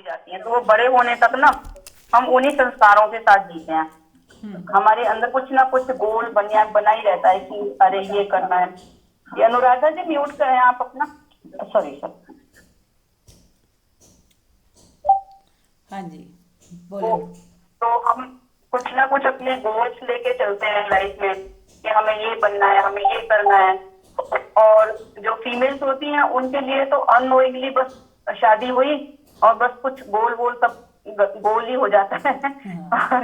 होती जाती हैं, तो वो बड़े होने तक ना हम उन्हीं संस्कारों के साथ जीते हैं। हमारे अंदर कुछ ना कुछ गोल बना ही रहता है कि अरे ये करना है। ये अनुराधा जी म्यूट करें आप अपना, सॉरी सर। हाँ जी, तो बोले। तो हम कुछ ना कुछ अपने गोल्स लेके चलते हैं लाइफ में कि हमें ये बनना है, हमें ये करना है। और जो फीमेल्स होती हैं उनके लिए तो अननोइंगली बस शादी हुई और बस कुछ गोल वोल सब गोल ही हो जाता है। हाँ।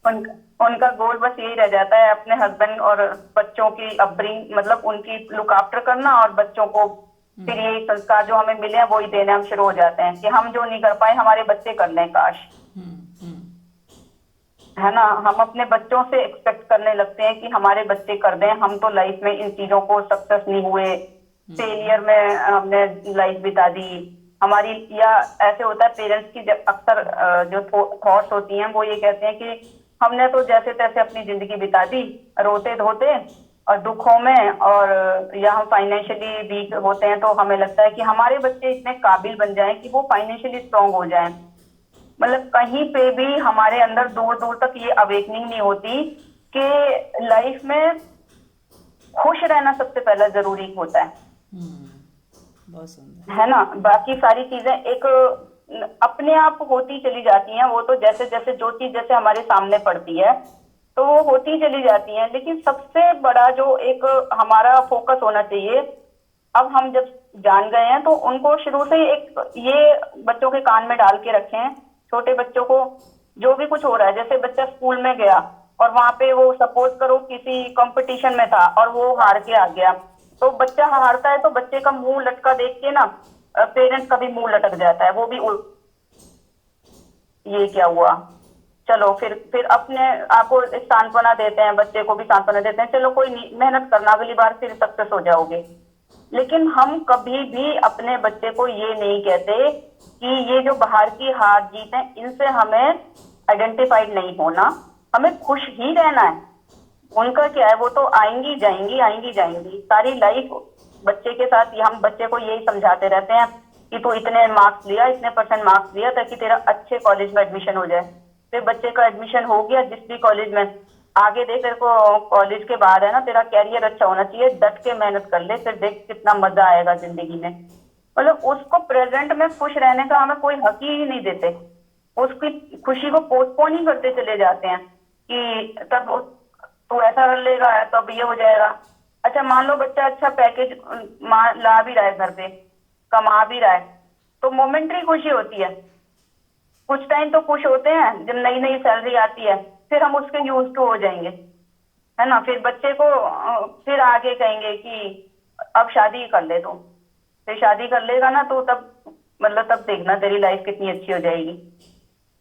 और उनका गोल बस यही रह जाता है अपने हस्बैंड और बच्चों की अपब्रिंग, मतलब उनकी लुक आफ्टर करना, और बच्चों को फिर यही संस्कार जो हमें मिले हैं वो ही देने हम शुरू हो जाते हैं कि हम जो नहीं कर पाए हमारे बच्चे कर लें काश। है ना, हम अपने बच्चों से एक्सपेक्ट करने लगते हैं कि हमारे बच्चे कर दें। हम तो लाइफ में इन चीजों को सक्सेस नहीं हुए, फेलियर में हमने लाइफ बिता दी हमारी। या ऐसे होता है पेरेंट्स की जब अक्सर जो थॉट्स होती हैं वो ये कहते हैं कि हमने तो जैसे तैसे अपनी जिंदगी बिता दी रोते धोते और दुखों में, और या हम फाइनेंशियली वीक होते हैं तो हमें लगता है कि हमारे बच्चे इतने काबिल बन जाएं कि वो फाइनेंशियली स्ट्रांग हो जाएं। मतलब कहीं पे भी हमारे अंदर दूर दूर तक ये अवेकनिंग नहीं होती कि लाइफ में खुश रहना सबसे पहला जरूरी होता है। बहुत सुंदर। है ना, बाकी सारी चीजें एक अपने आप होती चली जाती हैं। वो तो जैसे जैसे जो चीज जैसे हमारे सामने पड़ती है तो वो होती चली जाती है। लेकिन सबसे बड़ा जो एक हमारा फोकस होना चाहिए, अब हम जब जान गए हैं तो उनको शुरू से ही एक ये बच्चों के कान में डाल के रखें, छोटे बच्चों को। जो भी कुछ हो रहा है, जैसे बच्चा स्कूल में गया और वहां पे वो सपोज करो किसी कंपटीशन में था और वो हार के आ गया, तो बच्चा हारता है तो बच्चे का मुंह लटका देख के ना पेरेंट्स का भी मुंह लटक जाता है। वो भी ये क्या हुआ, चलो फिर अपने आपको एक सांत्वना देते हैं, बच्चे को भी सांत्वना देते हैं, चलो कोई नहीं, मेहनत करना, अगली बार फिर सक्सेस हो जाओगे। लेकिन हम कभी भी अपने बच्चे को ये नहीं कहते कि ये जो बाहर की हार जीत है इनसे हमें आइडेंटिफाइड नहीं होना, हमें खुश ही रहना है। उनका क्या है, वो तो आएंगी जाएंगी आएंगी जाएंगी सारी लाइफ। बच्चे के साथ हम बच्चे को यही समझाते रहते हैं कि तू इतने मार्क्स लिया, इतने परसेंट मार्क्स लिया ताकि तेरा अच्छे कॉलेज में एडमिशन हो जाए। फिर बच्चे का एडमिशन हो गया जिस भी कॉलेज में, आगे देख तेरे को कॉलेज के बाद है ना तेरा कैरियर अच्छा होना चाहिए, डट के मेहनत कर ले, फिर देख कितना मजा आएगा जिंदगी में। मतलब उसको प्रेजेंट में खुश रहने का हमें कोई हक ही नहीं देते, उसकी खुशी को पोस्टपोन ही करते चले जाते हैं कि तब तू ऐसा कर लेगा तब ये हो जाएगा। अच्छा मान लो बच्चा अच्छा पैकेज ला भी रहा है, घर पे कमा भी रहा है, तो मोमेंट्री खुशी होती है। कुछ टाइम तो खुश होते हैं जब नई नई सैलरी आती है, फिर हम उसके यूज टू हो जाएंगे। है ना, फिर बच्चे को फिर आगे कहेंगे कि अब शादी कर ले तू, फिर शादी कर लेगा ना तो तब मतलब तब देखना तेरी लाइफ कितनी अच्छी हो जाएगी।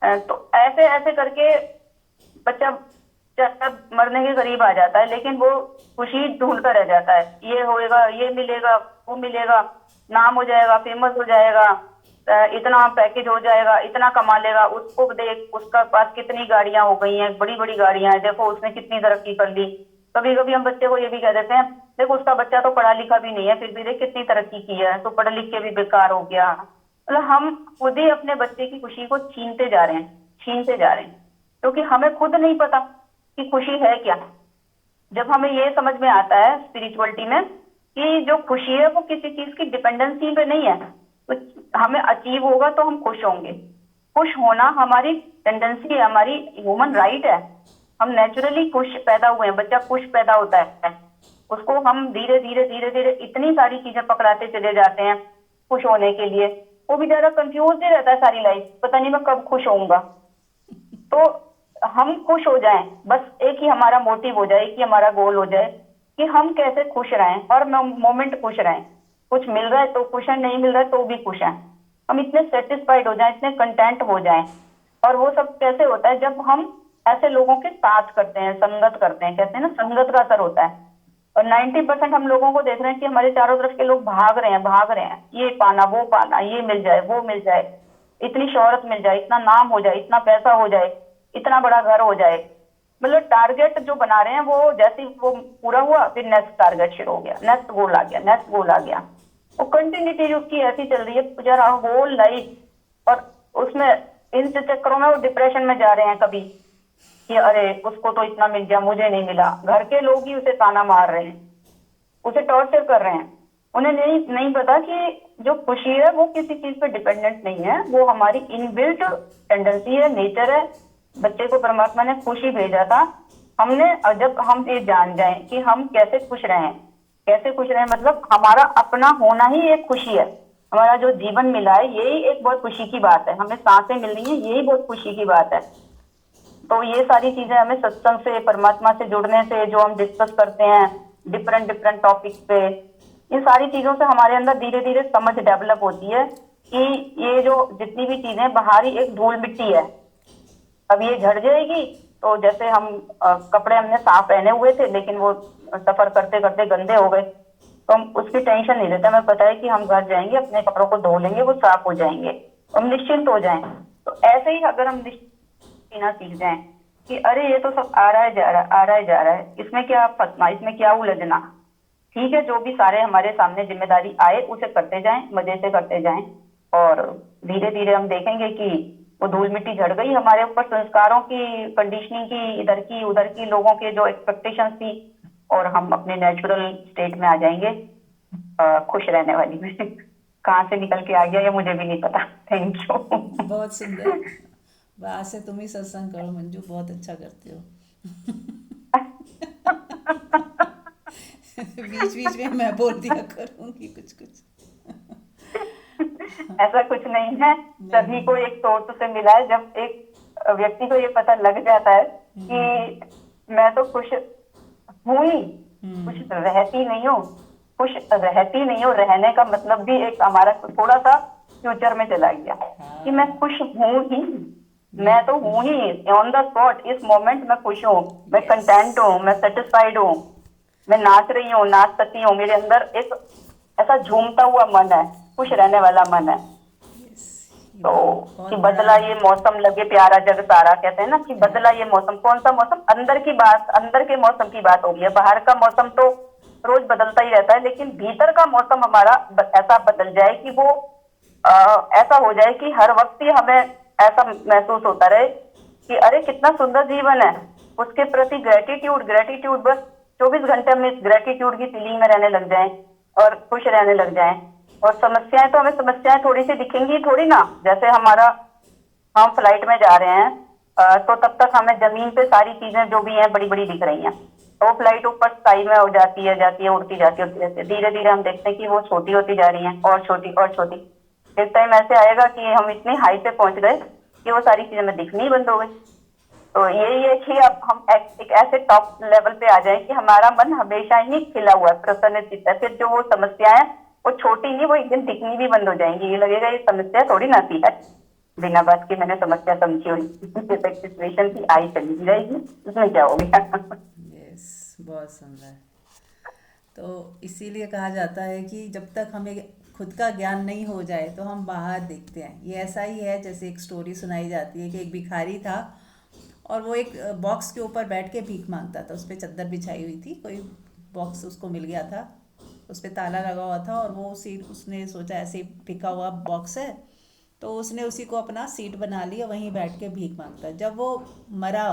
तो ऐसे ऐसे करके बच्चा जब मरने के करीब आ जाता है लेकिन वो खुशी ढूंढता रह जाता है, ये होएगा ये मिलेगा वो मिलेगा, नाम हो जाएगा फेमस हो जाएगा, इतना पैकेज हो जाएगा, इतना कमा लेगा, उसको देख उसका पास कितनी गाड़ियां हो गई हैं, बड़ी बड़ी गाड़ियां हैं, देखो उसने कितनी तरक्की कर ली। कभी कभी हम बच्चे को ये भी कह देते हैं देखो उसका बच्चा तो पढ़ा लिखा भी नहीं है फिर भी देख कितनी तरक्की की है, तो पढ़ लिख के भी बेकार हो गया। मतलब हम खुद ही अपने बच्चे की खुशी को छीनते जा रहे हैं, छीनते जा रहे हैं, क्योंकि हमें खुद नहीं पता कि खुशी है क्या। जब हमें ये समझ में आता है स्पिरिचुअलिटी में कि जो खुशी है वो किसी चीज की डिपेंडेंसी पे नहीं है, कुछ हमें अचीव होगा तो हम खुश होंगे। खुश होना हमारी टेंडेंसी है, हमारी ह्यूमन राइट है। हम नेचुरली खुश पैदा हुए हैं, बच्चा खुश पैदा होता है, उसको हम धीरे धीरे धीरे धीरे इतनी सारी चीजें पकड़ाते चले जाते हैं खुश होने के लिए। वो बेचारा कंफ्यूज ही रहता है सारी लाइफ, पता नहीं मैं कब खुश होऊंगा। तो हम खुश हो जाएं, बस एक ही हमारा मोटिव हो जाए कि हमारा गोल हो जाए कि हम कैसे खुश रहें और मोमेंट खुश रहें। कुछ मिल रहा है तो खुश है, नहीं मिल रहा है तो भी खुश है। हम इतने सेटिस्फाइड हो जाएं, इतने कंटेंट हो जाएं। और वो सब कैसे होता है जब हम ऐसे लोगों के साथ करते हैं, संगत करते हैं, कहते हैं ना संगत का असर होता है। और 90% हम लोगों को देख रहे हैं कि हमारे चारों तरफ के लोग भाग रहे हैं भाग रहे हैं, ये पाना वो पाना, ये मिल जाए वो मिल जाए, इतनी शोहरत मिल जाए, इतना नाम हो जाए, इतना पैसा हो जाए, इतना बड़ा घर हो जाए। मतलब टारगेट जो बना रहे हैं वो जैसे ही वो पूरा हुआ फिर नेक्स्ट टारगेट शुरू हो गया, नेक्स्ट गोल आ गया, नेक्स्ट गोल आ गया। वो कंटिन्यूटी उसकी ऐसी चल रही है जरा होल लाइफ। और उसमें इन चक्करों में वो डिप्रेशन में जा रहे हैं कभी, कि अरे उसको तो इतना मिल गया मुझे नहीं मिला। घर के लोग ही उसे ताना मार रहे हैं, उसे टॉर्चर कर रहे हैं। उन्हें नहीं नहीं पता कि जो खुशी है वो किसी चीज पे डिपेंडेंट नहीं है, वो हमारी इनबिल्ट टेंडेंसी है, नेचर है। बच्चे को परमात्मा ने खुशी भेजा था। हमने जब हम ये जान जाए कि हम कैसे खुश रहें, कैसे खुश रहें, मतलब हमारा अपना होना ही एक खुशी है। हमारा जो जीवन मिला है यही एक बहुत खुशी की बात है, हमें सांसें मिल रही हैं यही बहुत खुशी की बात है। तो ये सारी चीजें हमें सत्संग से, परमात्मा से जुड़ने से, जो हम डिस्कस करते हैं डिफरेंट डिफरेंट टॉपिक्स पे, इन सारी चीजों से हमारे अंदर धीरे धीरे समझ डेवलप होती है कि ये जो जितनी भी चीजें बाहरी एक धूल मिट्टी है, अब ये झड़ जाएगी। तो जैसे हम कपड़े हमने साफ पहने हुए थे लेकिन वो सफर करते करते गंदे हो गए, तो हम उसकी टेंशन नहीं लेते, हमें पता है कि हम घर जाएंगे अपने कपड़ों को धो लेंगे, वो साफ हो जाएंगे, हम निश्चिंत हो जाएं। तो ऐसे ही अगर हम जीना सीख जाएं कि अरे ये तो सब आ रहा है जा रहा है, आ रहा है जा रहा है, इसमें क्या फंसना, इसमें क्या उलझना, ठीक है जो भी सारे हमारे सामने जिम्मेदारी आए उसे करते जाएं, मजे से करते जाएं। और धीरे धीरे हम देखेंगे कि वो धूल मिट्टी झड़ गई हमारे ऊपर, संस्कारों की, कंडीशनिंग की, इधर की उधर की, लोगों के जो एक्सपेक्टेशंस थी, और हम अपने नेचुरल स्टेट में आ जाएंगे, खुश रहने वाली में। कहाँ से निकल के आ गया ये मुझे भी नहीं पता। Thank you. बहुत सुंदर। आज से तुम ही सत्संग करो मंजू, बहुत अच्छा करते हो। बीच बीच में मैं बोल दिया करूंगी कुछ कुछ। ऐसा कुछ नहीं है, नहीं सभी को नहीं। एक सोर्स से मिला है। जब एक व्यक्ति को ये पता लग जाता है कि मैं तो खुश हूं ही, खुश हम्म। रहती नहीं हूँ, खुश रहती नहीं हूँ, रहने का मतलब भी एक हमारा थोड़ा सा फ्यूचर में चला गया कि मैं हाँ। खुश हूं ही, मैं तो हूं ही, ऑन द स्पॉट इस मोमेंट में खुश हूँ, मैं यस। कंटेंट हूँ, मैं सेटिस्फाइड हूँ, मैं नाच रही हूँ, नाच सकती हूँ, मेरे अंदर एक ऐसा झूमता हुआ मन है, खुश रहने वाला मन है। यस। ये तो बहुत कि बड़ा। बदला ये मौसम लगे प्यारा जग सारा, कहते हैं ना कि बदला ये मौसम, कौन सा मौसम, अंदर की बात, अंदर के मौसम की बात हो गई है। बाहर का मौसम तो रोज बदलता ही रहता है, लेकिन भीतर का मौसम हमारा ऐसा बदल जाए कि वो ऐसा हो जाए कि हर वक्त ही हमें ऐसा महसूस होता रहे कि अरे कितना सुंदर जीवन है, उसके प्रति ग्रेटिट्यूड, ग्रेटिट्यूड, बस 24 घंटे हम इस ग्रेटिट्यूड की फीलिंग में रहने लग जाएं और खुश रहने लग जाएं। और समस्याएं तो हमें समस्याएं थोड़ी सी दिखेंगी थोड़ी ना, जैसे हमारा हम फ्लाइट में जा रहे हैं, तो तब तक हमें जमीन पे सारी चीजें जो भी हैं बड़ी बड़ी दिख रही हैं, तो वो फ्लाइट ऊपर स्काई में हो जाती है उड़ती जाती है, उड़ती जाती है, धीरे धीरे हम देखते हैं कि वो छोटी होती जा रही हैं, और छोटी और छोटी। एक टाइम ऐसे आएगा कि हम इतनी हाई पे पहुंच गए कि वो सारी चीजें हमें दिखनी ही बंद हो गई। तो यही है कि अब हम एक ऐसे टॉप लेवल पे आ जाए कि हमारा मन हमेशा ही खिला हुआ है, प्रसन्नचित्त है, फिर जो वो समस्याएं वो छोटी नहीं, वो एक दिन दिखनी भी बंद हो जाएंगी, ये लगेगा ये समस्या थोड़ी ना थी है, बिना बात की मैंने समस्या समझी हुई, सिचुएशन थी, आई चली जाएगी, उसमें क्या हो गया। यस। बहुत सुंदर। तो इसीलिए कहा जाता है कि जब तक हमें खुद का ज्ञान नहीं हो जाए तो हम बाहर देखते हैं। ये ऐसा ही है जैसे एक स्टोरी सुनाई जाती है कि एक भिखारी था और वो एक बॉक्स के ऊपर बैठ के भीख मांगता था। उस पर चादर बिछाई हुई थी, कोई बॉक्स उसको मिल गया था, उस पर ताला लगा हुआ था और वो सीट, उसने सोचा ऐसे ही टिका हुआ बॉक्स है, तो उसने उसी को अपना सीट बना लिया, वहीं बैठ के भीख मांगता। जब वो मरा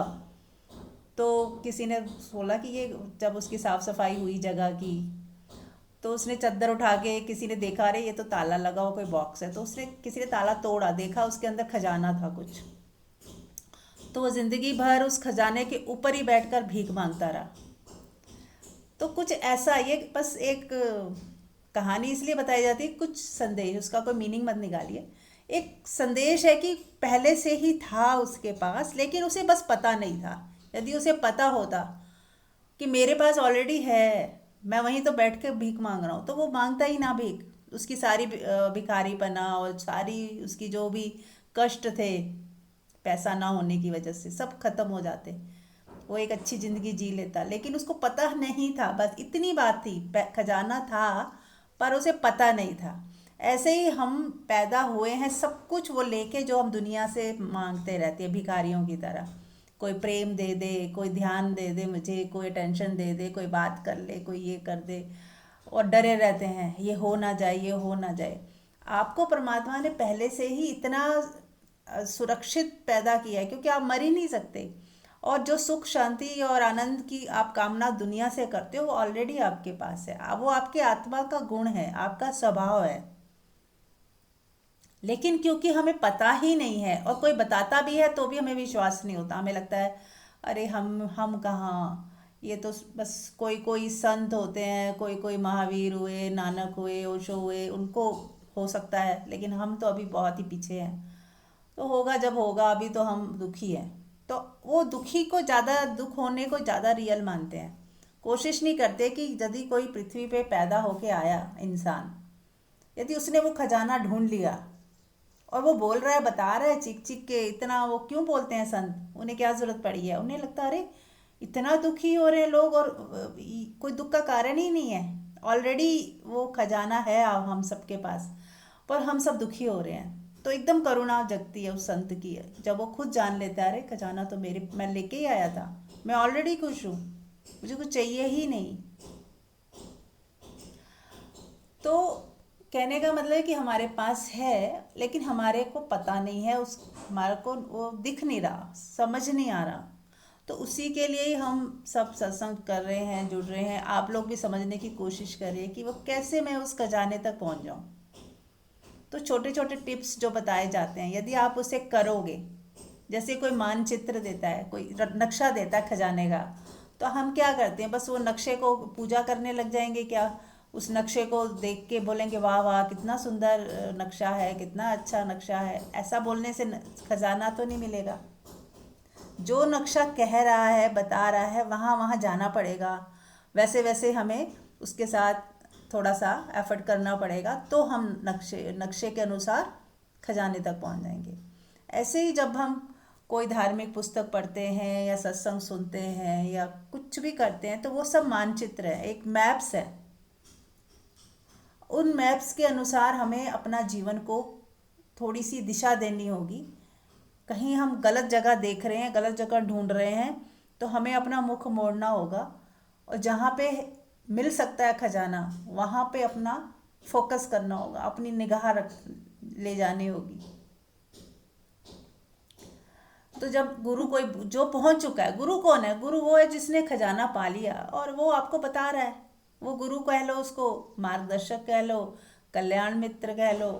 तो किसी ने बोला कि ये, जब उसकी साफ सफाई हुई जगह की, तो उसने चादर उठा के, किसी ने देखा अरे ये तो ताला लगा हुआ कोई बॉक्स है, तो उसने, किसी ने ताला तोड़ा, देखा उसके अंदर खजाना था कुछ। तो वो जिंदगी भर उस खजाने के ऊपर ही बैठकर भीख मांगता रहा। तो कुछ ऐसा, ये बस एक कहानी इसलिए बताई जाती है, कुछ संदेश, उसका कोई मीनिंग मत निकालिए। एक संदेश है कि पहले से ही था उसके पास, लेकिन उसे बस पता नहीं था। यदि उसे पता होता कि मेरे पास ऑलरेडी है, मैं वहीं तो बैठ के भीख मांग रहा हूँ, तो वो मांगता ही ना भीख। उसकी सारी भिखारीपना और सारी उसकी जो भी कष्ट थे पैसा ना होने की वजह से, सब खत्म हो जाते, वो एक अच्छी ज़िंदगी जी लेता। लेकिन उसको पता नहीं था, बस इतनी बात थी, खजाना था पर उसे पता नहीं था। ऐसे ही हम पैदा हुए हैं सब कुछ वो लेके, जो हम दुनिया से मांगते रहते हैं भिखारियों की तरह। कोई प्रेम दे दे, कोई ध्यान दे दे मुझे, कोई अटेंशन दे दे, कोई बात कर ले, कोई ये कर दे, और डरे रहते हैं ये हो ना जाए, ये हो ना जाए। आपको परमात्मा ने पहले से ही इतना सुरक्षित पैदा किया है, क्योंकि आप मर ही नहीं सकते। और जो सुख शांति और आनंद की आप कामना दुनिया से करते हो वो ऑलरेडी आपके पास है। वो आपके आत्मा का गुण है, आपका स्वभाव है। लेकिन क्योंकि हमें पता ही नहीं है, और कोई बताता भी है तो भी हमें विश्वास नहीं होता, हमें लगता है अरे हम कहाँ, ये तो बस कोई कोई संत होते हैं, कोई कोई महावीर हुए, नानक हुए, ओशो हुए, उनको हो सकता है, लेकिन हम तो अभी बहुत ही पीछे हैं। तो होगा जब होगा, अभी तो हम दुखी हैं। तो वो दुखी को ज़्यादा, दुख होने को ज़्यादा रियल मानते हैं। कोशिश नहीं करते कि यदि कोई पृथ्वी पे पैदा होके आया इंसान, यदि उसने वो खजाना ढूंढ लिया और वो बोल रहा है, बता रहा है चिक चिक के, इतना वो क्यों बोलते हैं संत, उन्हें क्या ज़रूरत पड़ी है? उन्हें लगता है अरे इतना दुखी हो रहे हैं लोग और कोई दुख का कारण ही नहीं है, ऑलरेडी वो खजाना है हम सबके पास, पर हम सब दुखी हो रहे हैं। तो एकदम करुणा जगती है उस संत की, जब वो खुद जान लेता है अरे खजाना तो मेरे, मैं लेके ही आया था, मैं ऑलरेडी खुश हूँ, मुझे कुछ चाहिए ही नहीं। तो कहने का मतलब है कि हमारे पास है, लेकिन हमारे को पता नहीं है, उस हमारे को वो दिख नहीं रहा, समझ नहीं आ रहा। तो उसी के लिए ही हम सब सत्संग कर रहे हैं, जुड़ रहे हैं। आप लोग भी समझने की कोशिश करिए कि वो कैसे मैं उस खजाने तक पहुंच जाऊं। तो छोटे छोटे टिप्स जो बताए जाते हैं, यदि आप उसे करोगे, जैसे कोई मानचित्र देता है, कोई नक्शा देता है खजाने का, तो हम क्या करते हैं, बस वो नक्शे को पूजा करने लग जाएंगे क्या? उस नक्शे को देख के बोलेंगे वाह वाह कितना सुंदर नक्शा है, कितना अच्छा नक्शा है, ऐसा बोलने से खजाना तो नहीं मिलेगा। जो नक्शा कह रहा है, बता रहा है, वहाँ वहाँ जाना पड़ेगा, वैसे वैसे हमें उसके साथ थोड़ा सा एफर्ट करना पड़ेगा, तो हम नक्शे नक्शे के अनुसार खजाने तक पहुँच जाएंगे। ऐसे ही जब हम कोई धार्मिक पुस्तक पढ़ते हैं या सत्संग सुनते हैं या कुछ भी करते हैं, तो वो सब मानचित्र है, एक मैप्स है। उन मैप्स के अनुसार हमें अपना जीवन को थोड़ी सी दिशा देनी होगी। कहीं हम गलत जगह देख रहे हैं, गलत जगह ढूंढ रहे हैं, तो हमें अपना मुख मोड़ना होगा, और जहाँ पे मिल सकता है खजाना वहाँ पे अपना फोकस करना होगा, अपनी निगाह रख ले जानी होगी। तो जब गुरु कोई जो पहुंच चुका है, गुरु कौन है? गुरु वो है जिसने खजाना पा लिया और वो आपको बता रहा है। वो गुरु कह लो, उसको मार्गदर्शक कह लो, कल्याण मित्र कह लो,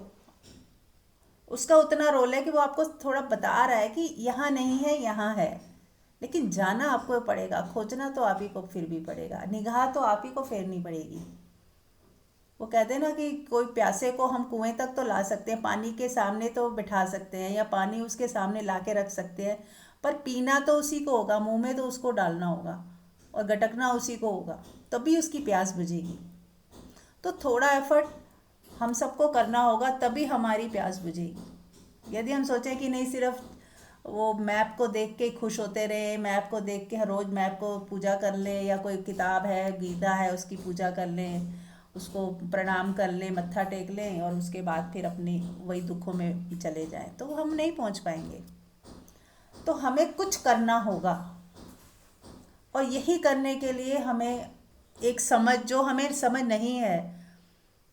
उसका उतना रोल है कि वो आपको थोड़ा बता रहा है कि यहाँ नहीं है, यहाँ है। लेकिन जाना आपको पड़ेगा, खोजना तो आप ही को फिर भी पड़ेगा, निगाह तो आप ही को फेरनी पड़ेगी। वो कहते हैं ना कि कोई प्यासे को हम कुएं तक तो ला सकते हैं, पानी के सामने तो बिठा सकते हैं या पानी उसके सामने ला के रख सकते हैं, पर पीना तो उसी को होगा, मुंह में तो उसको डालना होगा और गटकना उसी को होगा, तभी उसकी प्यास बुझेगी। तो थोड़ा एफर्ट हम सबको करना होगा, तभी हमारी प्यास बुझेगी। यदि हम सोचें कि नहीं, सिर्फ वो मैप को देख के खुश होते रहे, मैप को देख के रोज़ मैप को पूजा कर लें, या कोई किताब है, गीता है, उसकी पूजा कर लें, उसको प्रणाम कर लें, मत्था टेक लें, और उसके बाद फिर अपनी वही दुखों में चले जाएं, तो हम नहीं पहुंच पाएंगे। तो हमें कुछ करना होगा, और यही करने के लिए हमें एक समझ, जो हमें समझ नहीं है,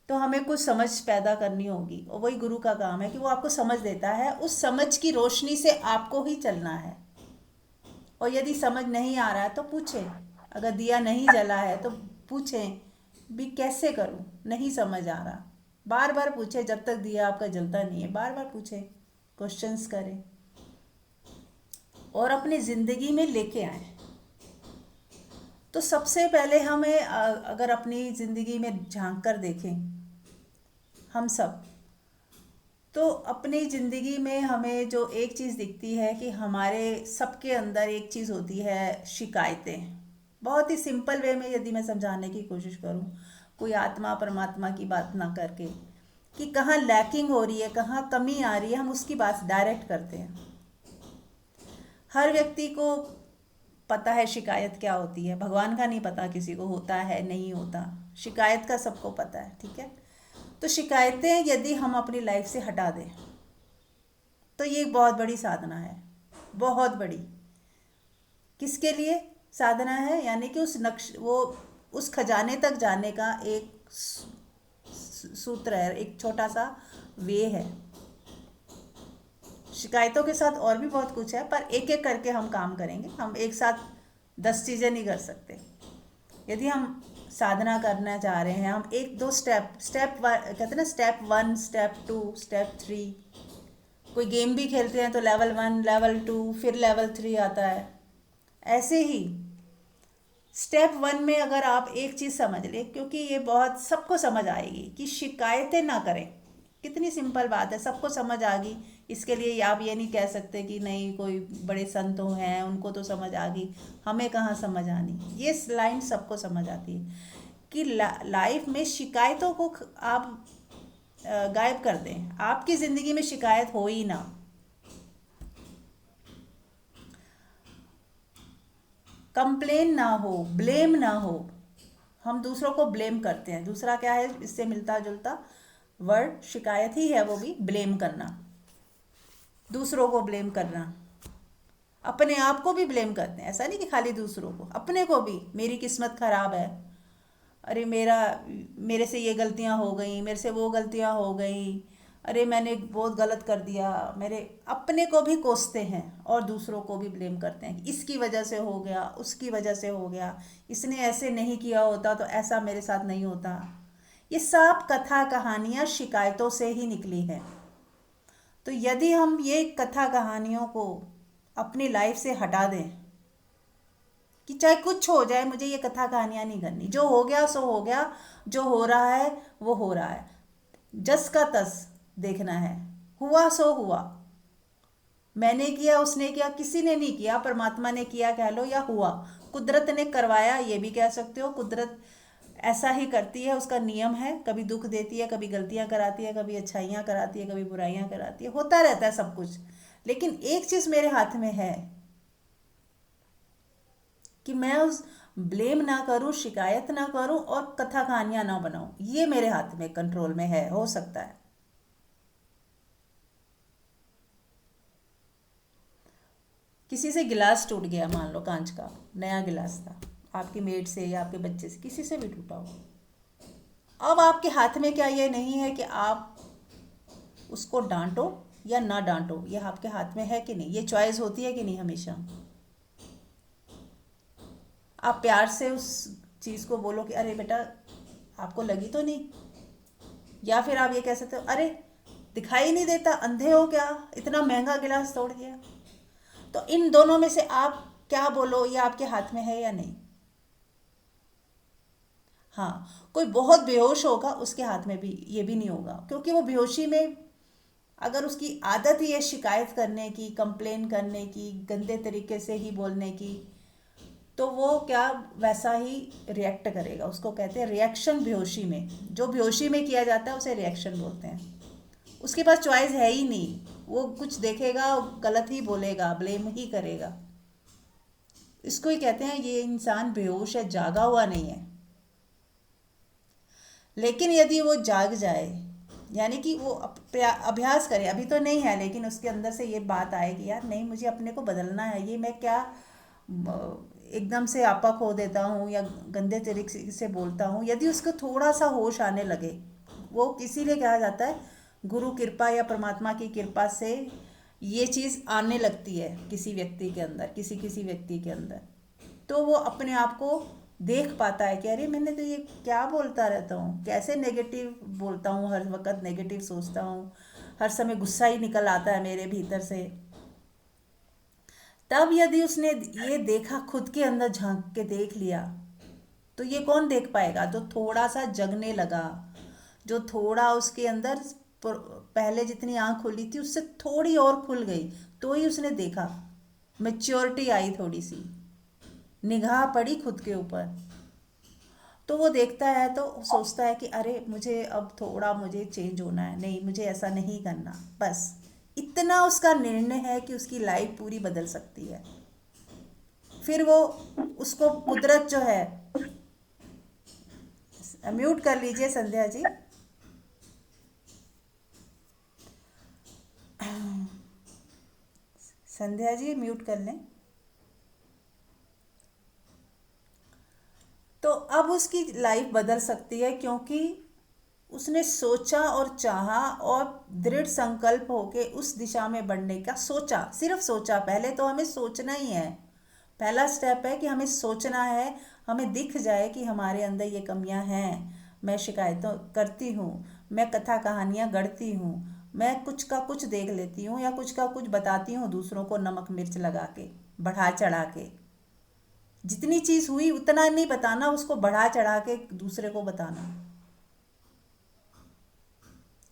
तो हमें कुछ समझ पैदा करनी होगी, और वही गुरु का काम है कि वो आपको समझ देता है। उस समझ की रोशनी से आपको ही चलना है। और यदि समझ नहीं आ रहा है तो पूछें, अगर दिया नहीं जला है तो पूछें भी कैसे करूं, नहीं समझ आ रहा। बार बार पूछें, जब तक दिया आपका जलता नहीं है, बार बार पूछें, क्वेश्चंस करें और अपनी ज़िंदगी में लेके आएं। तो सबसे पहले हमें अगर अपनी ज़िंदगी में झांक कर देखें हम सब, तो अपनी ज़िंदगी में हमें जो एक चीज़ दिखती है कि हमारे सबके अंदर एक चीज़ होती है, शिकायतें। बहुत ही सिंपल वे में यदि मैं समझाने की कोशिश करूं, कोई आत्मा परमात्मा की बात ना करके, कि कहाँ लैकिंग हो रही है, कहाँ कमी आ रही है, हम उसकी बात डायरेक्ट करते हैं। हर व्यक्ति को पता है शिकायत क्या होती है, भगवान का नहीं पता किसी को होता है नहीं होता, शिकायत का सबको पता है, ठीक है। तो शिकायतें यदि हम अपनी लाइफ से हटा दें, तो ये एक बहुत बड़ी साधना है, बहुत बड़ी। किसके लिए साधना है? यानी कि उस खजाने तक जाने का एक सूत्र है, एक छोटा सा वे है। शिकायतों के साथ और भी बहुत कुछ है, पर एक एक करके हम काम करेंगे। हम एक साथ 10 चीज़ें नहीं कर सकते। यदि हम साधना करना चाह रहे हैं, हम एक दो कहते हैं ना, स्टेप 1, स्टेप 2, स्टेप 3। कोई गेम भी खेलते हैं तो लेवल 1, लेवल 2, फिर लेवल 3 आता है। ऐसे ही स्टेप 1 में अगर आप एक चीज़ समझ लें, क्योंकि ये बहुत सबको समझ आएगी कि शिकायतें ना करें। कितनी सिंपल बात है, सबको समझ आ गई। इसके लिए आप ये नहीं कह सकते कि नहीं, कोई बड़े संत हैं उनको तो समझ आ गई, हमें कहाँ समझ आनी। ये लाइन सबको समझ आती है कि लाइफ में शिकायतों को आप गायब कर दें। आपकी ज़िंदगी में शिकायत हो ही ना। कंप्लेन ना हो, ब्लेम ना हो। हम दूसरों को ब्लेम करते हैं। दूसरा क्या है, इससे मिलता जुलता वर्ड शिकायत ही है, वो भी ब्लेम करना, दूसरों को ब्लेम करना। अपने आप को भी ब्लेम करते हैं, ऐसा नहीं कि खाली दूसरों को, अपने को भी। मेरी किस्मत खराब है, अरे मेरे से ये गलतियां हो गई, मेरे से वो गलतियां हो गई, अरे मैंने बहुत गलत कर दिया। मेरे अपने को भी कोसते हैं और दूसरों को भी ब्लेम करते हैं, इसकी वजह से हो गया, उसकी वजह से हो गया, इसने ऐसे नहीं किया होता तो ऐसा मेरे साथ नहीं होता। ये सब कथा कहानियाँ शिकायतों से ही निकली हैं। तो यदि हम ये कथा कहानियों को अपनी लाइफ से हटा दें कि चाहे कुछ हो जाए, मुझे ये कथा कहानियाँ नहीं करनी, जो हो गया सो हो गया, जो हो रहा है वो हो रहा है, जस का तस देखना है, हुआ सो हुआ। मैंने किया, उसने किया, किसी ने नहीं किया, परमात्मा ने किया कह लो, या हुआ, कुदरत ने करवाया ये भी कह सकते हो। कुदरत ऐसा ही करती है, उसका नियम है, कभी दुख देती है, कभी गलतियां कराती है, कभी अच्छाइयां कराती है, कभी बुराइयां कराती है, होता रहता है सब कुछ। लेकिन एक चीज मेरे हाथ में है कि मैं उस ब्लेम ना करूं, शिकायत ना करूं और कथा कहानियां ना बनाऊं। ये मेरे हाथ में, कंट्रोल में है, हो सकता है। किसी से गिलास टूट गया, मान लो कांच का नया गिलास था, आपकी मेड से या आपके बच्चे से, किसी से भी टूटा हो। अब आपके हाथ में क्या ये नहीं है कि आप उसको डांटो या ना डांटो, ये आपके हाथ में है कि नहीं? ये चॉइस होती है कि नहीं हमेशा? आप प्यार से उस चीज़ को बोलो कि अरे बेटा आपको लगी तो नहीं, या फिर आप ये कह सकते हो अरे दिखाई नहीं देता, अंधे हो क्या, इतना महंगा गिलास तोड़ दिया। तो इन दोनों में से आप क्या बोलो, ये आपके हाथ में है या नहीं? हाँ, कोई बहुत बेहोश होगा, उसके हाथ में भी ये भी नहीं होगा, क्योंकि वो बेहोशी में अगर उसकी आदत ही है शिकायत करने की, कंप्लेन करने की, गंदे तरीके से ही बोलने की, तो वो क्या वैसा ही रिएक्ट करेगा। उसको कहते हैं रिएक्शन। बेहोशी में, जो बेहोशी में किया जाता है उसे रिएक्शन बोलते हैं। उसके पास चॉइस है ही नहीं, वो कुछ देखेगा गलत ही बोलेगा, ब्लेम ही करेगा। इसको ही कहते हैं ये इंसान बेहोश है, जागा हुआ नहीं है। लेकिन यदि वो जाग जाए, यानी कि वो अभ्यास करे, अभी तो नहीं है लेकिन उसके अंदर से ये बात आएगी, यार नहीं मुझे अपने को बदलना है, ये मैं क्या एकदम से आपा खो देता हूँ या गंदे तरीके से बोलता हूँ। यदि उसको थोड़ा सा होश आने लगे, वो इसीलिए कहा जाता है गुरु कृपा या परमात्मा की कृपा से ये चीज़ आने लगती है किसी व्यक्ति के अंदर, किसी किसी व्यक्ति के अंदर, तो वो अपने आप को देख पाता है कि अरे मैंने तो ये क्या बोलता रहता हूँ, कैसे नेगेटिव बोलता हूँ, हर वक्त नेगेटिव सोचता हूँ, हर समय गुस्सा ही निकल आता है मेरे भीतर से। तब यदि उसने ये देखा, खुद के अंदर झांक के देख लिया, तो ये कौन देख पाएगा? जो थोड़ा सा जगने लगा, जो थोड़ा उसके अंदर पहले जितनी आंख खुली थी उससे थोड़ी और खुल गई, तो ही उसने देखा, मैच्योरिटी आई, थोड़ी सी निगाह पड़ी खुद के ऊपर। तो वो देखता है तो सोचता है कि अरे मुझे अब थोड़ा मुझे चेंज होना है, नहीं मुझे ऐसा नहीं करना, बस इतना उसका निर्णय है कि उसकी लाइफ पूरी बदल सकती है। फिर वो उसको कुदरत जो है, म्यूट कर लीजिए संध्या जी। संध्या जी म्यूट कर लें। तो अब उसकी लाइफ बदल सकती है, क्योंकि उसने सोचा और चाहा और दृढ़ संकल्प होके उस दिशा में बढ़ने का सोचा, सिर्फ सोचा। पहले तो हमें सोचना ही है, पहला स्टेप है कि हमें सोचना है। हमें दिख जाए कि हमारे अंदर ये कमियां हैं, मैं शिकायतों करती हूँ, मैं कथा कहानियाँ गढ़ती हूँ, मैं कुछ का कुछ देख लेती हूँ या कुछ का कुछ बताती हूँ दूसरों को नमक मिर्च लगा के, बढ़ा चढ़ा के। जितनी चीज़ हुई उतना नहीं बताना, उसको बढ़ा चढ़ा के दूसरे को बताना,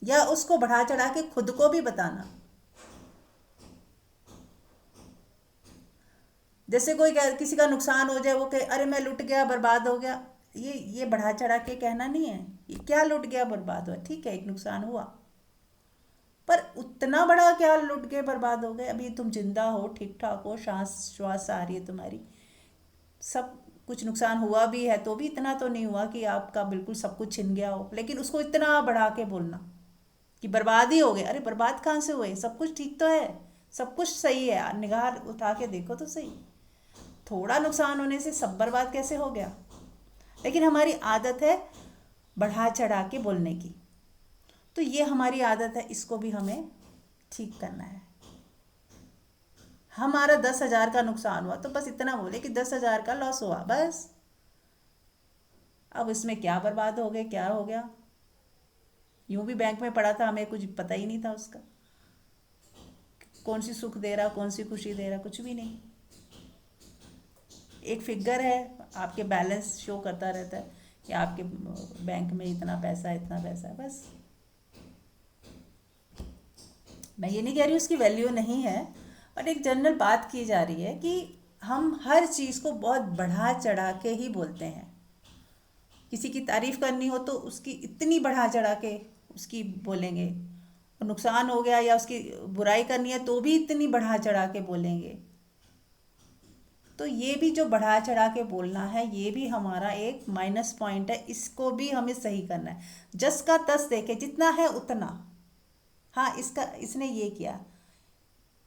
या उसको बढ़ा चढ़ा के खुद को भी बताना। जैसे कोई किसी का नुकसान हो जाए, वो कहे अरे मैं लुट गया, बर्बाद हो गया, ये बढ़ा चढ़ा के कहना नहीं है। ये क्या लुट गया बर्बाद हुआ, ठीक है एक नुकसान हुआ, पर उतना बड़ा क्या लुट गए बर्बाद हो गए? अभी तुम जिंदा हो, ठीक ठाक हो, सांस श्वास आ रही है तुम्हारी, सब कुछ नुकसान हुआ भी है तो भी इतना तो नहीं हुआ कि आपका बिल्कुल सब कुछ छिन गया हो। लेकिन उसको इतना बढ़ा के बोलना कि बर्बाद ही हो गए। अरे बर्बाद कहाँ से हुए, सब कुछ ठीक तो है, सब कुछ सही है, निगाह उठा के देखो तो सही। थोड़ा नुकसान होने से सब बर्बाद कैसे हो गया? लेकिन हमारी आदत है बढ़ा चढ़ा के बोलने की। तो ये हमारी आदत है, इसको भी हमें ठीक करना है। हमारा 10,000 का नुकसान हुआ तो बस इतना बोले कि 10,000 का लॉस हुआ, बस। अब इसमें क्या बर्बाद हो गए, क्या हो गया? यूं भी बैंक में पड़ा था, हमें कुछ पता ही नहीं था उसका, कौन सी सुख दे रहा, कौन सी खुशी दे रहा, कुछ भी नहीं। एक फिगर है, आपके बैलेंस शो करता रहता है कि आपके बैंक में इतना पैसा है, इतना पैसा है, बस। मैं ये नहीं कह रही उसकी वैल्यू नहीं है, बट एक जनरल बात की जा रही है कि हम हर चीज़ को बहुत बढ़ा चढ़ा के ही बोलते हैं। किसी की तारीफ करनी हो तो उसकी इतनी बढ़ा चढ़ा के उसकी बोलेंगे, और नुकसान हो गया या उसकी बुराई करनी है तो भी इतनी बढ़ा चढ़ा के बोलेंगे। तो ये भी जो बढ़ा चढ़ा के बोलना है, ये भी हमारा एक माइनस पॉइंट है, इसको भी हमें सही करना है। जस का तस देखे, जितना है उतना। हाँ, इसने ये किया,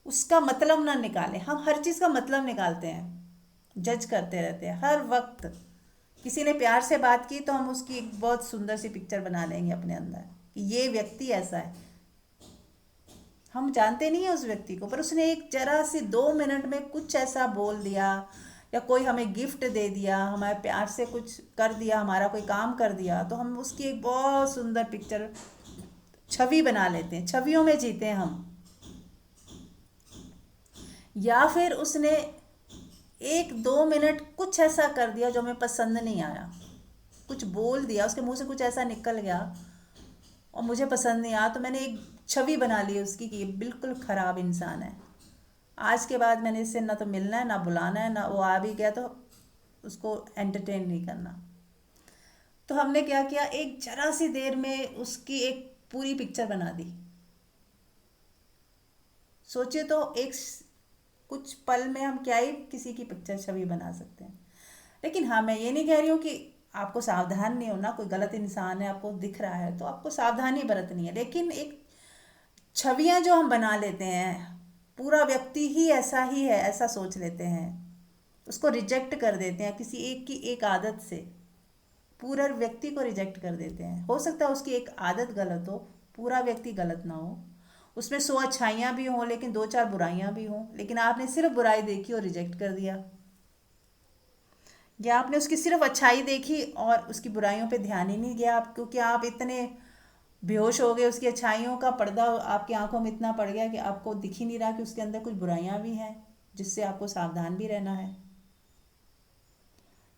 उसका मतलब ना निकालें। हम हर चीज़ का मतलब निकालते हैं, जज करते रहते हैं हर वक्त। किसी ने प्यार से बात की तो हम उसकी एक बहुत सुंदर सी पिक्चर बना लेंगे अपने अंदर कि ये व्यक्ति ऐसा है। हम जानते नहीं है उस व्यक्ति को, पर उसने एक जरा सी 2 मिनट में कुछ ऐसा बोल दिया, या कोई हमें गिफ्ट दे दिया, हमारे प्यार से कुछ कर दिया, हमारा कोई काम कर दिया, तो हम उसकी एक बहुत सुंदर पिक्चर, छवि बना लेते हैं, छवियों में जीते हैं हम। या फिर उसने 1-2 मिनट कुछ ऐसा कर दिया जो हमें पसंद नहीं आया, कुछ बोल दिया, उसके मुंह से कुछ ऐसा निकल गया और मुझे पसंद नहीं आया, तो मैंने एक छवि बना ली उसकी कि ये बिल्कुल ख़राब इंसान है। आज के बाद मैंने इससे ना तो मिलना है, ना बुलाना है, ना वो आ भी गया तो उसको एंटरटेन नहीं करना। तो हमने क्या किया, एक जरा सी देर में उसकी एक पूरी पिक्चर बना दी। सोचिए तो कुछ पल में हम क्या ही किसी की पिक्चर छवि बना सकते हैं। लेकिन हाँ, मैं ये नहीं कह रही हूँ कि आपको सावधान नहीं होना, कोई गलत इंसान है आपको दिख रहा है तो आपको सावधानी बरतनी है। लेकिन एक छवियां जो हम बना लेते हैं, पूरा व्यक्ति ही ऐसा ही है ऐसा सोच लेते हैं, उसको रिजेक्ट कर देते हैं किसी एक की एक आदत से, पूरा व्यक्ति को रिजेक्ट कर देते हैं। हो सकता है उसकी एक आदत गलत हो, पूरा व्यक्ति गलत ना हो, उसमें 100 अच्छाइयाँ भी हों लेकिन 2-4 बुराइयाँ भी हों, लेकिन आपने सिर्फ बुराई देखी और रिजेक्ट कर दिया, या आपने उसकी सिर्फ अच्छाई देखी और उसकी बुराइयों पे ध्यान ही नहीं दिया, आप क्योंकि आप इतने बेहोश हो गए, उसकी अच्छाइयों का पर्दा आपकी आंखों में इतना पड़ गया कि आपको दिख ही नहीं रहा कि उसके अंदर कुछ बुराइयां भी हैं, जिससे आपको सावधान भी रहना है।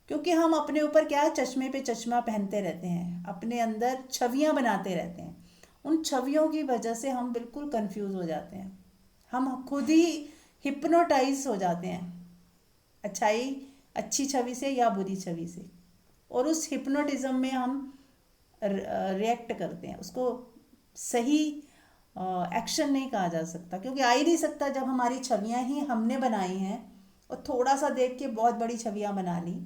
क्योंकि हम अपने ऊपर क्या है, चश्मे पे चश्मा पहनते रहते हैं, अपने अंदर छवियां बनाते रहते हैं। उन छवियों की वजह से हम बिल्कुल कंफ्यूज हो जाते हैं, हम खुद ही हिप्नोटाइज हो जाते हैं अच्छाई अच्छी छवि से या बुरी छवि से, और उस हिप्नोटिज्म में हम रिएक्ट करते हैं। उसको सही एक्शन नहीं कहा जा सकता, क्योंकि आ ही नहीं सकता जब हमारी छवियां ही हमने बनाई हैं और थोड़ा सा देख के बहुत बड़ी छवियां बना ली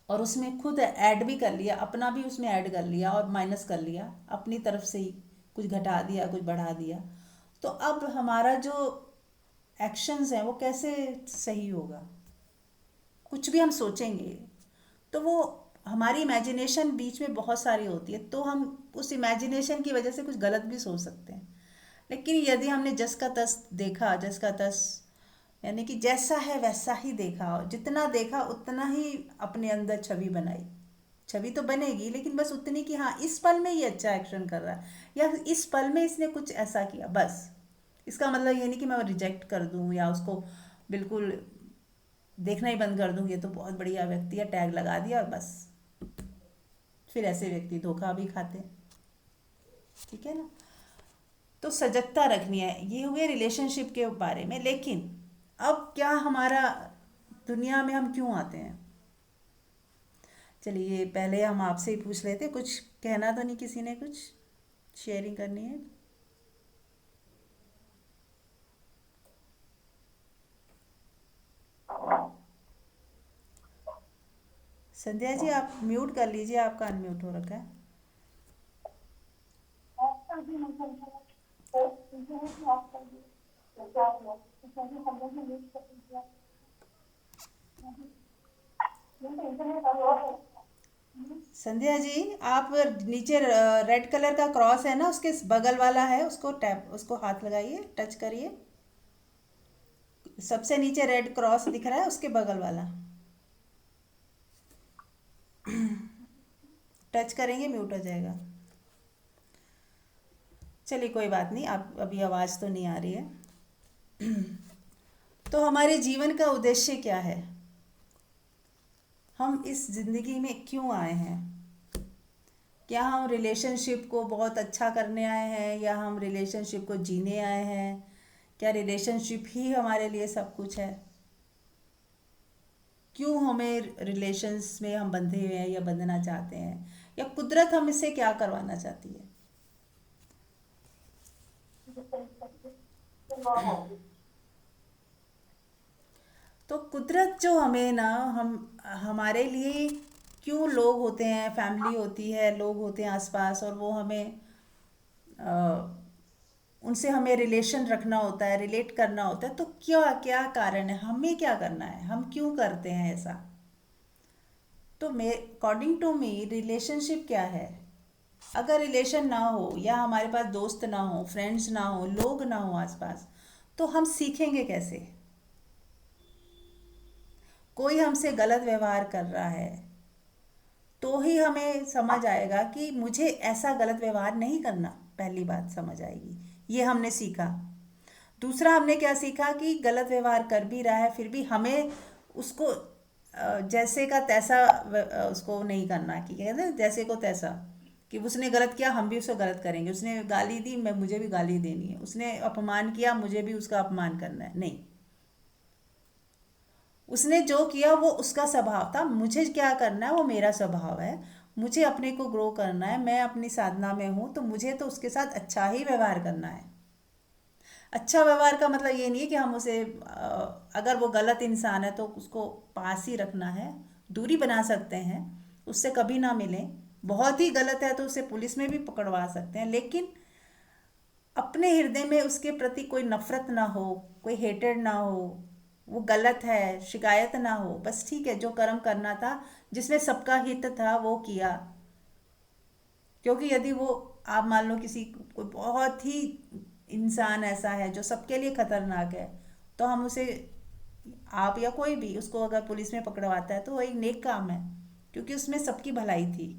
और उसमें खुद ऐड भी कर लिया, अपना भी उसमें ऐड कर लिया और माइनस कर लिया, अपनी तरफ से ही कुछ घटा दिया कुछ बढ़ा दिया। तो अब हमारा जो एक्शंस हैं वो कैसे सही होगा? कुछ भी हम सोचेंगे तो वो हमारी इमेजिनेशन बीच में बहुत सारी होती है, तो हम उस इमेजिनेशन की वजह से कुछ गलत भी सोच सकते हैं। लेकिन यदि हमने जस का तस देखा, जस का तस यानी कि जैसा है वैसा ही देखा, जितना देखा उतना ही अपने अंदर छवि बनाई। छवि तो बनेगी लेकिन बस उतनी कि हाँ इस पल में ये अच्छा एक्शन कर रहा है, या इस पल में इसने कुछ ऐसा किया, बस। इसका मतलब ये नहीं कि मैं रिजेक्ट कर दूँ या उसको बिल्कुल देखना ही बंद कर दूँ, ये तो बहुत बढ़िया व्यक्ति है, टैग लगा दिया और बस। फिर ऐसे व्यक्ति धोखा भी खाते हैं। ठीक है ना। तो सजगता रखनी है, ये हुए रिलेशनशिप के बारे में। लेकिन अब क्या हमारा दुनिया में हम क्यों आते हैं, चलिए पहले हम आपसे ही पूछ लेते, कुछ कहना तो नहीं, किसी ने कुछ शेयरिंग करनी है? संध्या जी आप म्यूट कर लीजिए, आपका अनम्यूट हो रखा है। संध्या जी आप नीचे रेड कलर का क्रॉस है ना, उसके बगल वाला है, उसको टैप, उसको हाथ लगाइए, टच करिए। सबसे नीचे रेड क्रॉस दिख रहा है, उसके बगल वाला टच करेंगे म्यूट हो जाएगा। चलिए कोई बात नहीं, आप अभी आवाज़ तो नहीं आ रही है। तो हमारे जीवन का उद्देश्य क्या है, हम इस ज़िंदगी में क्यों आए हैं? क्या हम रिलेशनशिप को बहुत अच्छा करने आए हैं, या हम रिलेशनशिप को जीने आए हैं? क्या रिलेशनशिप ही हमारे लिए सब कुछ है? क्यों हमें रिलेशंस में हम बंधे हुए हैं या बंधना चाहते हैं, या कुदरत हमसे क्या करवाना चाहती है? तो कुदरत जो हमें ना, हम हमारे लिए क्यों लोग होते हैं, फैमिली होती है, लोग होते हैं आसपास, और वो हमें उनसे हमें रिलेशन रखना होता है, रिलेट करना होता है। तो क्या क्या कारण है, हमें क्या करना है, हम क्यों करते हैं ऐसा? तो मे अकॉर्डिंग टू मी रिलेशनशिप क्या है? अगर रिलेशन ना हो, या हमारे पास दोस्त ना हो, फ्रेंड्स ना हो, लोग ना हो आसपास, तो हम सीखेंगे कैसे? कोई हमसे गलत व्यवहार कर रहा है तो ही हमें समझ आएगा कि मुझे ऐसा गलत व्यवहार नहीं करना, पहली बात समझ आएगी, ये हमने सीखा। दूसरा हमने क्या सीखा कि गलत व्यवहार कर भी रहा है फिर भी हमें उसको जैसे का तैसा उसको नहीं करना, कि कहते हैं जैसे को तैसा, कि उसने गलत किया हम भी उसको गलत करेंगे, उसने गाली दी मैं मुझे भी गाली देनी है, उसने अपमान किया मुझे भी उसका अपमान करना है, नहीं। उसने जो किया वो उसका स्वभाव था, मुझे क्या करना है वो मेरा स्वभाव है। मुझे अपने को ग्रो करना है, मैं अपनी साधना में हूँ, तो मुझे तो उसके साथ अच्छा ही व्यवहार करना है। अच्छा व्यवहार का मतलब ये नहीं है कि हम उसे अगर वो गलत इंसान है तो उसको पास ही रखना है, दूरी बना सकते हैं, उससे कभी ना मिलें। बहुत ही गलत है तो उसे पुलिस में भी पकड़वा सकते हैं, लेकिन अपने हृदय में उसके प्रति कोई नफरत ना हो, कोई हेटेड ना हो, वो गलत है शिकायत ना हो, बस ठीक है जो कर्म करना था, जिसमें सबका हित था वो किया। क्योंकि यदि वो, आप मान लो किसी कोई बहुत ही इंसान ऐसा है जो सबके लिए खतरनाक है, तो हम उसे, आप या कोई भी उसको अगर पुलिस में पकड़वाता है तो वो एक नेक काम है, क्योंकि उसमें सबकी भलाई थी।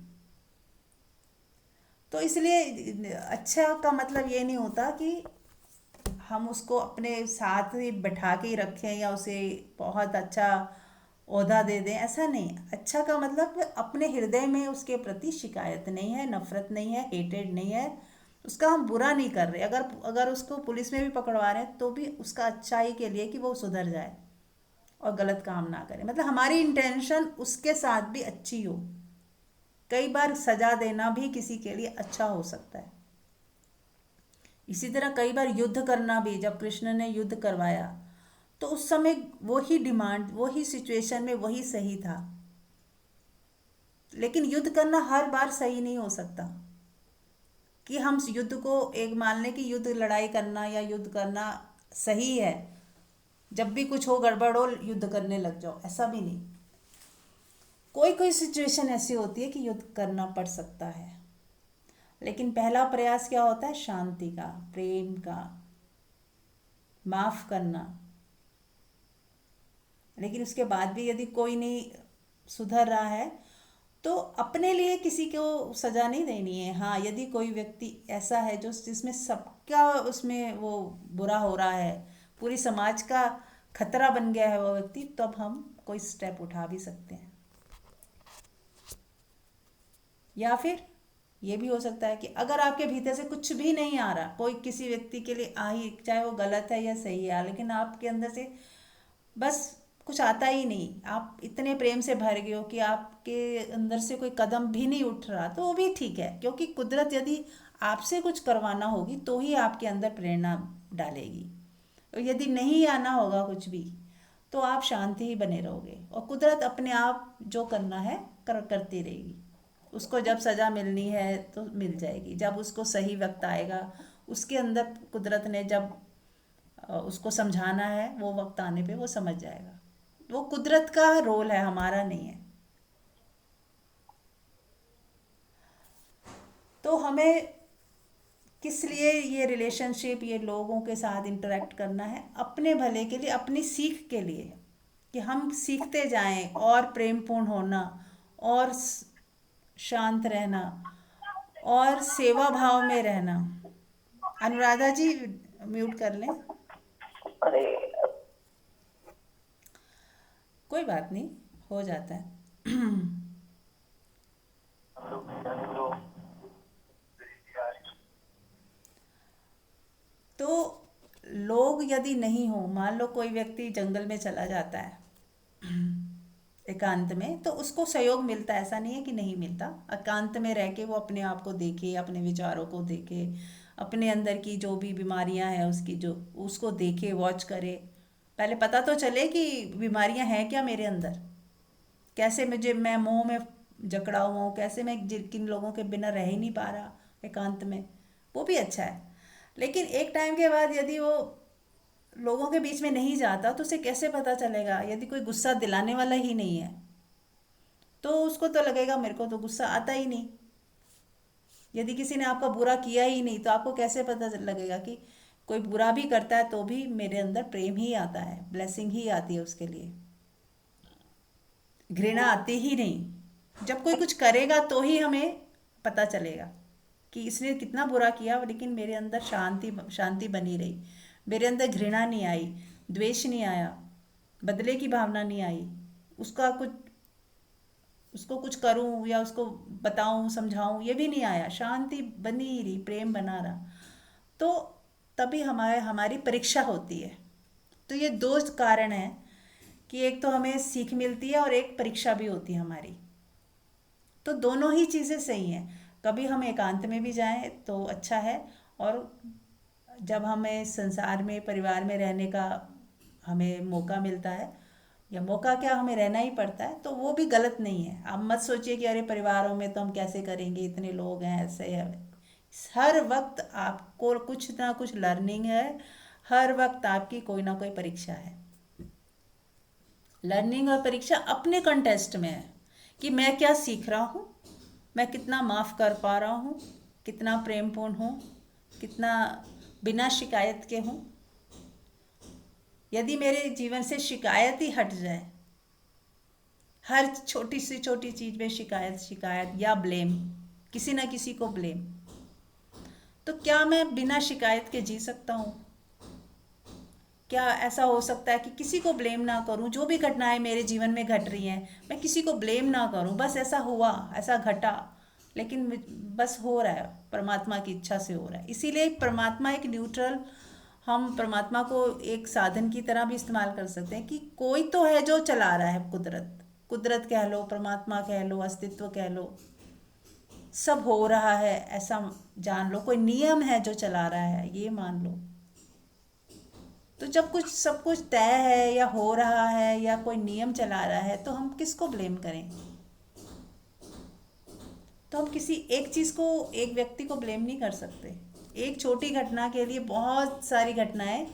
तो इसलिए अच्छा का मतलब ये नहीं होता कि हम उसको अपने साथ ही बैठा के ही रखें या उसे बहुत अच्छा ओहदा दे दें, ऐसा नहीं। अच्छा का मतलब अपने हृदय में उसके प्रति शिकायत नहीं है, नफरत नहीं है, हेटेड नहीं है, उसका हम बुरा नहीं कर रहे। अगर अगर उसको पुलिस में भी पकड़वा रहे हैं तो भी उसका अच्छाई के लिए कि वो सुधर जाए और गलत काम ना करे, मतलब हमारी इंटेंशन उसके साथ भी अच्छी हो। कई बार सजा देना भी किसी के लिए अच्छा हो सकता है। इसी तरह कई बार युद्ध करना भी, जब कृष्ण ने युद्ध करवाया तो उस समय वही डिमांड, वही सिचुएशन में वही सही था। लेकिन युद्ध करना हर बार सही नहीं हो सकता, कि हम युद्ध को एक मान लें कि युद्ध लड़ाई करना या युद्ध करना सही है, जब भी कुछ हो गड़बड़ हो युद्ध करने लग जाओ, ऐसा भी नहीं। कोई कोई सिचुएशन ऐसी होती है कि युद्ध करना पड़ सकता है, लेकिन पहला प्रयास क्या होता है? शांति का, प्रेम का, माफ करना। लेकिन उसके बाद भी यदि कोई नहीं सुधर रहा है तो अपने लिए किसी को सजा नहीं देनी है। हाँ, यदि कोई व्यक्ति ऐसा है जो जिसमें सबका उसमें वो बुरा हो रहा है, पूरी समाज का खतरा बन गया है वो व्यक्ति, तब हम कोई स्टेप उठा भी सकते हैं। या फिर ये भी हो सकता है कि अगर आपके भीतर से कुछ भी नहीं आ रहा, कोई किसी व्यक्ति के लिए आ ही, चाहे वो गलत है या सही है, लेकिन आपके अंदर से बस कुछ आता ही नहीं, आप इतने प्रेम से भर गए हो कि आपके अंदर से कोई कदम भी नहीं उठ रहा, तो वो भी ठीक है। क्योंकि कुदरत यदि आपसे कुछ करवाना होगी तो ही आपके अंदर प्रेरणा डालेगी, और यदि नहीं आना होगा कुछ भी तो आप शांति ही बने रहोगे, और कुदरत अपने आप जो करना है करती रहेगी। उसको जब सज़ा मिलनी है तो मिल जाएगी, जब उसको सही वक्त आएगा, उसके अंदर कुदरत ने जब उसको समझाना है, वो वक्त आने पे वो समझ जाएगा। वो कुदरत का रोल है, हमारा नहीं है। तो हमें किस लिए ये रिलेशनशिप, ये लोगों के साथ इंटरेक्ट करना है? अपने भले के लिए, अपनी सीख के लिए, कि हम सीखते जाएं और प्रेमपूर्ण होना, और शांत रहना, और सेवा भाव में रहना। अनुराधा जी म्यूट कर लें। अरे कोई बात नहीं, हो जाता है। तो लोग यदि नहीं हो, मान लो कोई व्यक्ति जंगल में चला जाता है एकांत में, तो उसको सहयोग मिलता है, ऐसा नहीं है कि नहीं मिलता। एकांत में रह के वो अपने आप को देखे, अपने विचारों को देखे, अपने अंदर की जो भी बीमारियां हैं उसकी जो उसको देखे, वॉच करे। पहले पता तो चले कि बीमारियां हैं क्या मेरे अंदर, कैसे मैं मोह में जकड़ा हुआ हूँ, कैसे मैं किन लोगों के बिना रह ही नहीं पा रहा एकांत में, वो भी अच्छा है। लेकिन एक टाइम के बाद यदि वो लोगों के बीच में नहीं जाता तो उसे कैसे पता चलेगा? यदि कोई गुस्सा दिलाने वाला ही नहीं है तो उसको तो लगेगा मेरे को तो गुस्सा आता ही नहीं। यदि किसी ने आपका बुरा किया ही नहीं तो आपको कैसे पता लगेगा कि कोई बुरा भी करता है तो भी मेरे अंदर प्रेम ही आता है, ब्लेसिंग ही आती है उसके लिए, घृणा आती ही नहीं। जब कोई कुछ करेगा तो ही हमें पता चलेगा कि इसने कितना बुरा किया, लेकिन मेरे अंदर शांति शांति बनी रही, मेरे अंदर घृणा नहीं आई, द्वेष नहीं आया, बदले की भावना नहीं आई, उसको कुछ करूं या उसको बताऊं समझाऊं ये भी नहीं आया, शांति बनी ही रही, प्रेम बना रहा। तो तभी हमारी परीक्षा होती है। तो ये दो कारण हैं कि एक तो हमें सीख मिलती है और एक परीक्षा भी होती है हमारी। तो दोनों ही चीज़ें सही हैं। कभी हम एकांत में भी जाएं तो अच्छा है, और जब हमें संसार में, परिवार में रहने का हमें मौका मिलता है, या मौका क्या, हमें रहना ही पड़ता है, तो वो भी गलत नहीं है। आप मत सोचिए कि अरे परिवारों में तो हम कैसे करेंगे, इतने लोग हैं, ऐसे है। हर वक्त आपको कुछ ना कुछ लर्निंग है, हर वक्त आपकी कोई ना कोई परीक्षा है। लर्निंग और परीक्षा अपने कंटेस्ट में है कि मैं क्या सीख रहा हूँ, मैं कितना माफ़ कर पा रहा हूँ, कितना प्रेमपूर्ण हूँ, कितना बिना शिकायत के हूँ। यदि मेरे जीवन से शिकायत ही हट जाए, हर छोटी से छोटी चीज़ में शिकायत या ब्लेम, किसी ना किसी को ब्लेम, तो क्या मैं बिना शिकायत के जी सकता हूँ? क्या ऐसा हो सकता है कि किसी को ब्लेम ना करूं? जो भी घटनाएं मेरे जीवन में घट रही हैं, मैं किसी को ब्लेम ना करूं, बस ऐसा हुआ, ऐसा घटा, लेकिन बस हो रहा है, परमात्मा की इच्छा से हो रहा है। इसीलिए परमात्मा एक न्यूट्रल, हम परमात्मा को एक साधन की तरह भी इस्तेमाल कर सकते हैं कि कोई तो है जो चला रहा है, कुदरत कह लो, परमात्मा कह लो, अस्तित्व कह लो, सब हो रहा है ऐसा जान लो। कोई नियम है जो चला रहा है, ये मान लो। तो जब कुछ सब कुछ तय है या हो रहा है या कोई नियम चला रहा है, तो हम किसको ब्लेम करें? तो हम किसी एक चीज़ को, एक व्यक्ति को ब्लेम नहीं कर सकते। एक छोटी घटना के लिए बहुत सारी घटनाएं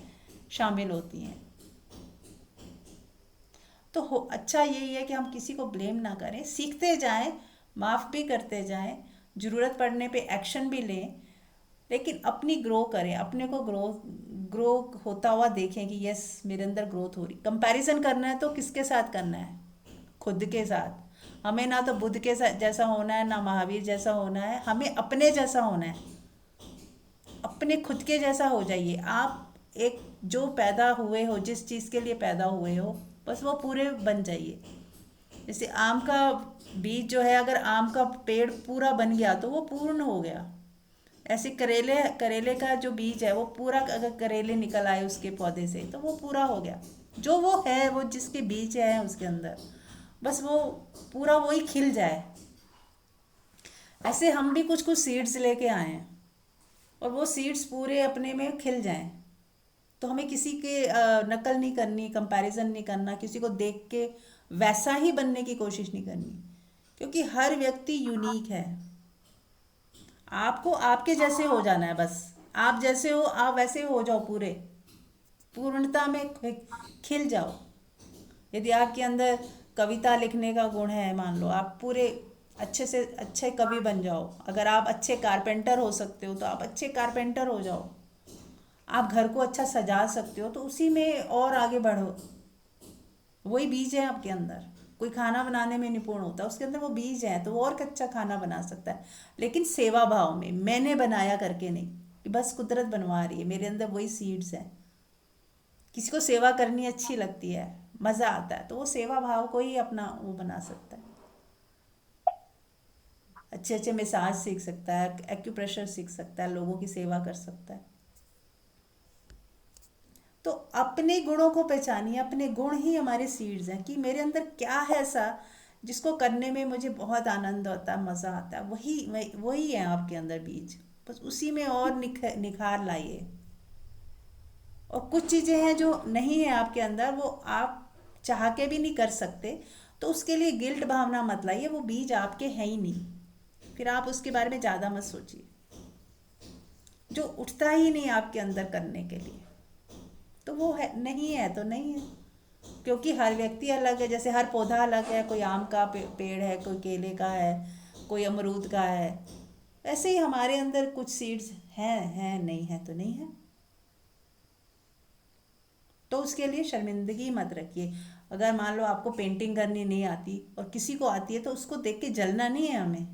शामिल होती हैं। तो हो अच्छा यही है कि हम किसी को ब्लेम ना करें, सीखते जाएं, माफ़ भी करते जाएं, ज़रूरत पड़ने पे एक्शन भी लें, लेकिन अपनी ग्रो करें, अपने को ग्रो ग्रो होता हुआ देखें कि यस मेरे अंदर ग्रोथ हो रही। कंपैरिजन करना है तो किसके साथ करना है? खुद के साथ। हमें ना तो बुद्ध के जैसा होना है, ना महावीर जैसा होना है, हमें अपने जैसा होना है। अपने खुद के जैसा हो जाइए आप। एक जो पैदा हुए हो, जिस चीज़ के लिए पैदा हुए हो, बस वो पूरे बन जाइए। जैसे आम का बीज जो है, अगर आम का पेड़ पूरा बन गया तो वो पूर्ण हो गया। ऐसे करेले करेले का जो बीज है वो पूरा, अगर करेले निकल आए उसके पौधे से तो वो पूरा हो गया। जो वो है, वो जिसके बीज है उसके अंदर, बस वो पूरा वही खिल जाए। ऐसे हम भी कुछ कुछ सीड्स लेके आए हैं और वो सीड्स पूरे अपने में खिल जाएं। तो हमें किसी के नकल नहीं करनी, कंपैरिजन नहीं करना, किसी को देख के वैसा ही बनने की कोशिश नहीं करनी, क्योंकि हर व्यक्ति यूनिक है। आपको आपके जैसे हो जाना है बस। आप जैसे हो आप वैसे हो जाओ, पूरे पूर्णता में खिल जाओ। यदि आपके अंदर कविता लिखने का गुण है, मान लो आप पूरे अच्छे से अच्छे कवि बन जाओ। अगर आप अच्छे कारपेंटर हो सकते हो तो आप अच्छे कारपेंटर हो जाओ। आप घर को अच्छा सजा सकते हो तो उसी में और आगे बढ़ो। वही बीज है आपके अंदर। कोई खाना बनाने में निपुण होता है, उसके अंदर वो बीज है तो वो और अच्छा खाना बना सकता है, लेकिन सेवा भाव में, मैंने बनाया करके नहीं कि बस कुदरत बनवा रही है। मेरे अंदर वही सीड्स हैं। किसी को सेवा करनी अच्छी लगती है, मज़ा आता है, तो वो सेवा भाव को ही अपना वो बना सकता है। अच्छे अच्छे मसाज सीख सकता है, एक्यूप्रेशर सीख सकता है, लोगों की सेवा कर सकता है। तो अपने गुणों को पहचानिए। अपने गुण ही हमारे सीड्स हैं कि मेरे अंदर क्या है ऐसा जिसको करने में मुझे बहुत आनंद आता है, मज़ा आता है। वही वही है आपके अंदर बीज। बस उसी में और निखार लाइए। और कुछ चीज़ें हैं जो नहीं है आपके अंदर, वो आप चाह के भी नहीं कर सकते, तो उसके लिए गिल्ट भावना मत लाइए। वो बीज आपके हैं ही नहीं, फिर आप उसके बारे में ज़्यादा मत सोचिए। जो उठता ही नहीं आपके अंदर करने के लिए, तो वो है नहीं है तो नहीं है। क्योंकि हर व्यक्ति अलग है। जैसे हर पौधा अलग है, कोई आम का पेड़ है, कोई केले का है, कोई अमरूद का है, ऐसे ही हमारे अंदर कुछ सीड्स हैं नहीं है तो नहीं है। तो उसके लिए शर्मिंदगी मत रखिए। अगर मान लो आपको पेंटिंग करनी नहीं आती और किसी को आती है, तो उसको देख के जलना नहीं है हमें।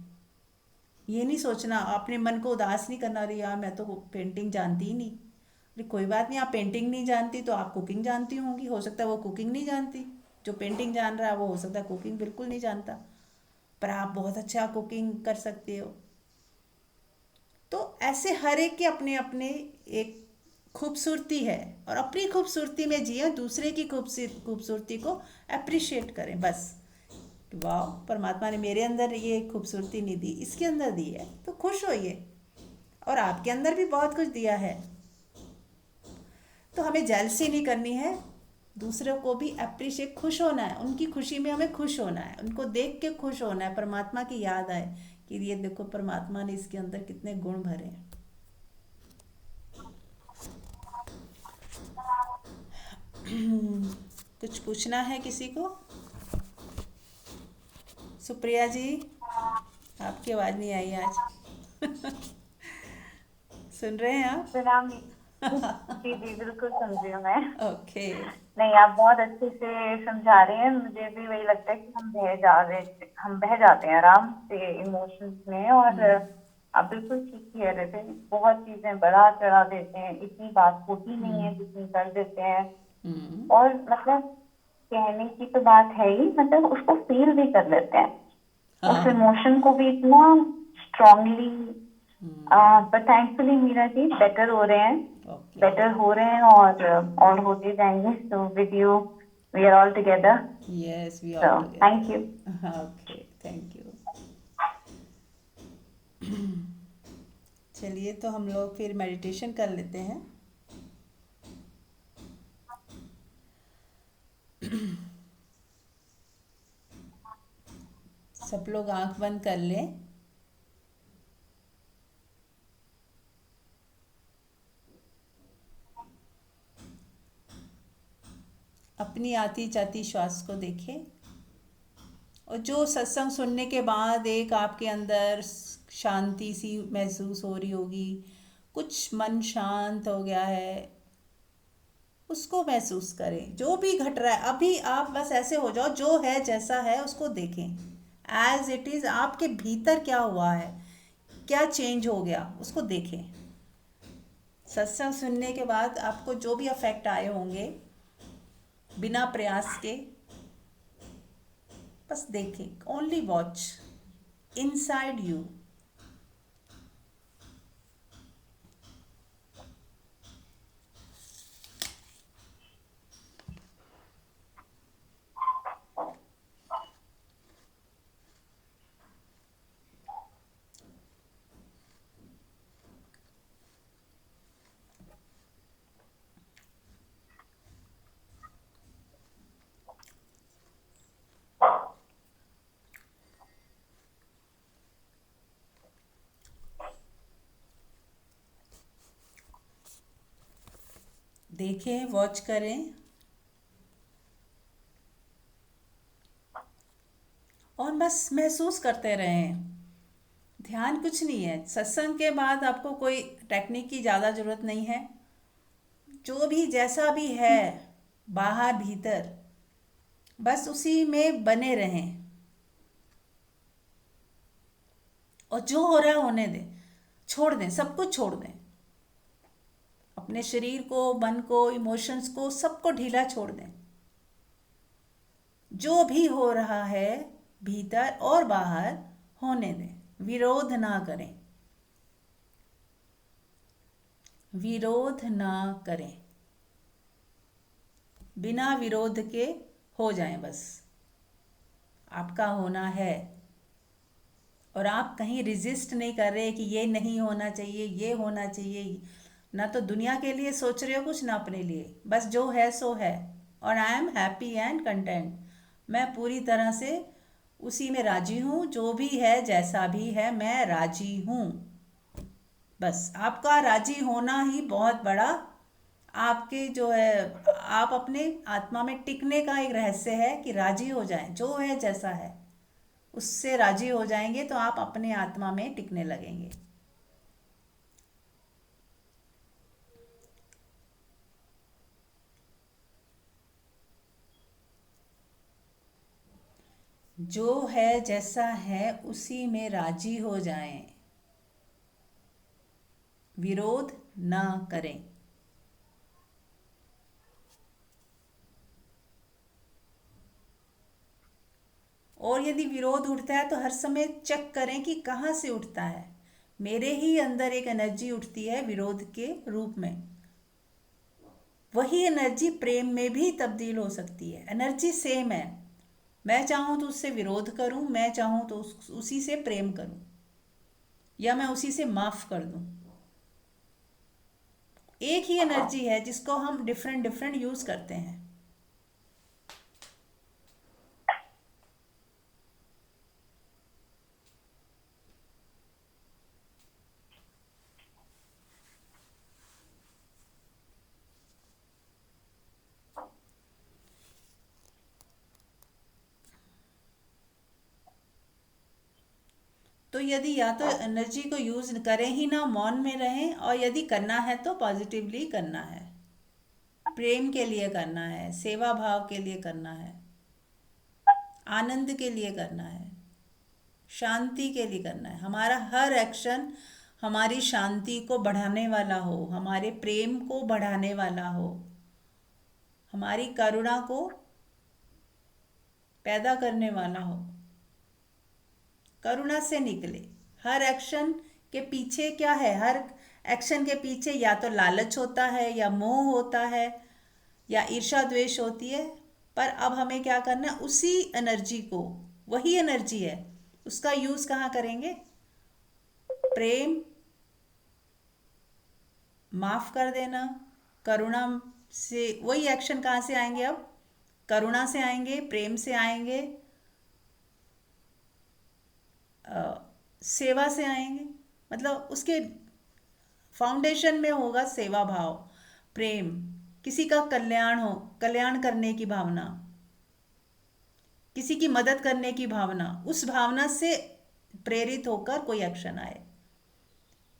ये नहीं सोचना, अपने मन को उदास नहीं करना, अरे यार मैं तो पेंटिंग जानती ही नहीं। अरे कोई बात नहीं, आप पेंटिंग नहीं जानती तो आप कुकिंग जानती होंगी। हो सकता है वो कुकिंग नहीं जानती। जो पेंटिंग जान रहा है वो हो सकता है कुकिंग बिल्कुल नहीं जानता, पर आप बहुत अच्छा कुकिंग कर सकते हो। तो ऐसे हर एक के अपने अपने एक खूबसूरती है, और अपनी खूबसूरती में जिए, दूसरे की खूबसूरती को अप्रिशिएट करें बस। वाह, परमात्मा ने मेरे अंदर ये खूबसूरती नहीं दी, इसके अंदर दी है, तो खुश होइए। और आपके अंदर भी बहुत कुछ दिया है, तो हमें जेलसी नहीं करनी है। दूसरों को भी अप्रिशिएट, खुश होना है, उनकी खुशी में हमें खुश होना है, उनको देख के खुश होना है। परमात्मा की याद आए कि ये देखो परमात्मा ने इसके अंदर कितने गुण भरे हैं। कुछ पूछना है किसी को? सुप्रिया जी, आपकी आवाज़ नहीं आई आज। सुन रहे हैं आप? प्रणाम। जी जी बिल्कुल सुन रही हूँ मैं। ओके। नहीं, आप बहुत अच्छे से समझा रहे हैं। मुझे भी वही लगता है कि हम बह जाते हैं आराम से इमोशंस में। और आप बिल्कुल ठीक कह रहे थे, बहुत चीजें बढ़ा चढ़ा देते हैं, इतनी बात होती नहीं है जितनी कर देते हैं। हम्म। और मतलब कहने की तो बात है ही, मतलब उसको फील भी कर लेते हैं, उस हाँ। इमोशन को भी इतना स्ट्रांगली। पर थैंकफुली मीरा जी बेटर हो रहे हैं, ओके। बेटर हो रहे हैं, और होते जाएंगे। So with you we are all together. Yes, we all so thank you. Together. Okay, thank you. चलिए, तो हम लोग फिर मेडिटेशन कर लेते हैं। सब लोग आंख बंद कर लें। अपनी आती जाती श्वास को देखें। और जो सत्संग सुनने के बाद एक आपके अंदर शांति सी महसूस हो रही होगी, कुछ मन शांत हो गया है, उसको महसूस करें। जो भी घट रहा है अभी आप बस ऐसे हो जाओ, जो है जैसा है उसको देखें एज इट इज़। आपके भीतर क्या हुआ है, क्या चेंज हो गया, उसको देखें। सत्संग सुनने के बाद आपको जो भी अफेक्ट आए होंगे, बिना प्रयास के बस देखें। Only watch inside you. देखें, वॉच करें और बस महसूस करते रहें। ध्यान कुछ नहीं है। सत्संग के बाद आपको कोई टेक्निक की ज़्यादा ज़रूरत नहीं है। जो भी जैसा भी है, बाहर भीतर, बस उसी में बने रहें और जो हो रहा है होने दें। छोड़ दें, सब कुछ छोड़ दें। अपने शरीर को, मन को, इमोशंस को, सबको ढीला छोड़ दें। जो भी हो रहा है भीतर और बाहर होने दें। विरोध ना करें, विरोध ना करें। बिना विरोध के हो जाएं बस। आपका होना है और आप कहीं रिजिस्ट नहीं कर रहे कि ये नहीं होना चाहिए, ये होना चाहिए। ना तो दुनिया के लिए सोच रहे हो कुछ, ना अपने लिए। बस जो है सो है और I am happy and content. मैं पूरी तरह से उसी में राजी हूँ। जो भी है जैसा भी है मैं राजी हूँ। बस आपका राजी होना ही बहुत बड़ा आपके जो है, आप अपने आत्मा में टिकने का एक रहस्य है कि राजी हो जाएं। जो है जैसा है उससे राजी हो जाएंगे तो आप अपने आत्मा में टिकने लगेंगे। जो है जैसा है उसी में राजी हो जाएं। विरोध ना करें। और यदि विरोध उठता है तो हर समय चेक करें कि कहाँ से उठता है। मेरे ही अंदर एक एनर्जी उठती है विरोध के रूप में। वही एनर्जी प्रेम में भी तब्दील हो सकती है। एनर्जी सेम है। मैं चाहूँ तो उससे विरोध करूँ, मैं चाहूँ तो उसी से प्रेम करूँ, या मैं उसी से माफ़ कर दूँ। एक ही एनर्जी है जिसको हम डिफरेंट डिफरेंट यूज़ करते हैं। तो यदि या तो एनर्जी को यूज़ करें ही ना, मौन में रहें, और यदि करना है तो पॉजिटिवली करना है, प्रेम के लिए करना है, सेवा भाव के लिए करना है, आनंद के लिए करना है, शांति के लिए करना है। हमारा हर एक्शन हमारी शांति को बढ़ाने वाला हो, हमारे प्रेम को बढ़ाने वाला हो, हमारी करुणा को पैदा करने वाला हो। करुणा से निकले। हर एक्शन के पीछे क्या है? हर एक्शन के पीछे या तो लालच होता है, या मोह होता है, या ईर्ष्या द्वेष होती है। पर अब हमें क्या करना है? उसी एनर्जी को, वही एनर्जी है, उसका यूज़ कहाँ करेंगे? प्रेम, माफ़ कर देना, करुणा से। वही एक्शन कहाँ से आएंगे अब? करुणा से आएंगे, प्रेम से आएंगे, सेवा से आएंगे। मतलब उसके फाउंडेशन में होगा सेवा भाव, प्रेम, किसी का कल्याण हो, कल्याण करने की भावना, किसी की मदद करने की भावना, उस भावना से प्रेरित होकर कोई एक्शन आए,